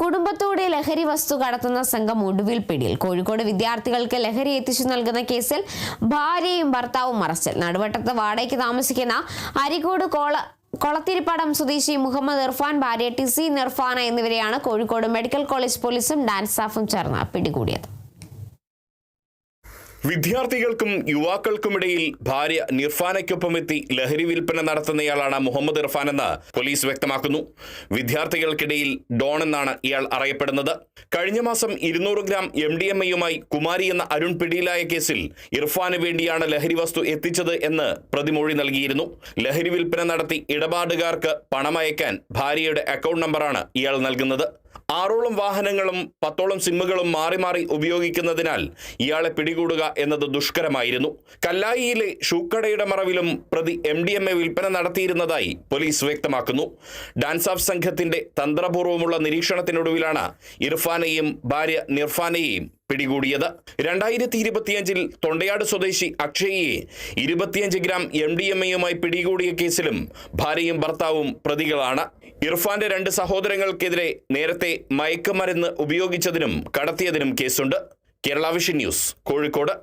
കുടുംബത്തോടെ ലഹരി വസ്തു കടത്തുന്ന സംഘം ഒടുവിൽ പിടിയിൽ. കോഴിക്കോട് വിദ്യാർത്ഥികൾക്ക് ലഹരി എത്തിച്ചു നൽകുന്ന കേസിൽ ഭാര്യയും ഭർത്താവും അറസ്റ്റിൽ. നടുവട്ടത്ത് വാടകയ്ക്ക് താമസിക്കുന്ന അരിക്കോട് കൊളത്തിരിപ്പാടം സ്വദേശി മുഹമ്മദ് ഇർഫാൻ, ഭാര്യ ടിസി നിർഫാന എന്നിവരെയാണ് കോഴിക്കോട് മെഡിക്കൽ കോളേജ് പോലീസും ഡാൻസ് സ്റ്റാഫും ചേർന്ന് പിടികൂടിയത്. വിദ്യാർത്ഥികൾക്കും യുവാക്കൾക്കുമിടയിൽ ഭാര്യ നിർഫാനയ്ക്കൊപ്പം എത്തി ലഹരി വിൽപ്പന നടത്തുന്നയാളാണ് മുഹമ്മദ് ഇർഫാൻ എന്ന് പോലീസ് വ്യക്തമാക്കുന്നു. വിദ്യാർത്ഥികൾക്കിടയിൽ ഡോൺ എന്നാണ് ഇയാൾ അറിയപ്പെടുന്നത്. കഴിഞ്ഞ മാസം 200 ഗ്രാം MDMA-യുമായി കുമാരി എന്ന അരുൺ പിടിയിലായ കേസിൽ ഇർഫാന് വേണ്ടിയാണ് ലഹരി വസ്തു എത്തിച്ചത് എന്ന് പ്രതിമൊഴി നൽകിയിരുന്നു. ലഹരി വിൽപ്പന നടത്തി ഇടപാടുകാർക്ക് പണമയക്കാൻ ഭാര്യയുടെ അക്കൗണ്ട് നമ്പറാണ് ഇയാൾ നൽകുന്നത്. 6ഓളം വാഹനങ്ങളും 10ഓളം സിമ്മുകളും മാറി മാറി ഉപയോഗിക്കുന്നതിനാൽ ഇയാളെ പിടികൂടുക എന്നത് ദുഷ്കരമായിരുന്നു. കല്ലായിയിലെ ഷൂക്കടയുടെ മറവിലും പ്രതി MDMA വിൽപ്പന നടത്തിയിരുന്നതായി പോലീസ് വ്യക്തമാക്കുന്നു. ഡാൻസ് ഓഫ് സംഘത്തിന്റെ തന്ത്രപൂർവ്വമുള്ള നിരീക്ഷണത്തിനൊടുവിലാണ് ഇർഫാനെയും ഭാര്യ നിർഫാനെയും പിടികൂടിയത്. 2025-ൽ തൊണ്ടയാട് സ്വദേശി അക്ഷയെ 25 ഗ്രാം MDMA-യുമായി പിടികൂടിയ കേസിലും ഭാര്യയും ഭർത്താവും പ്രതികളാണ്. ഇർഫാന്റെ 2 സഹോദരങ്ങൾക്കെതിരെ നേരത്തെ മയക്കുമരുന്ന് ഉപയോഗിച്ചതിനും കടത്തിയതിനും കേസുണ്ട്. Kerala vision news, Kozhikode.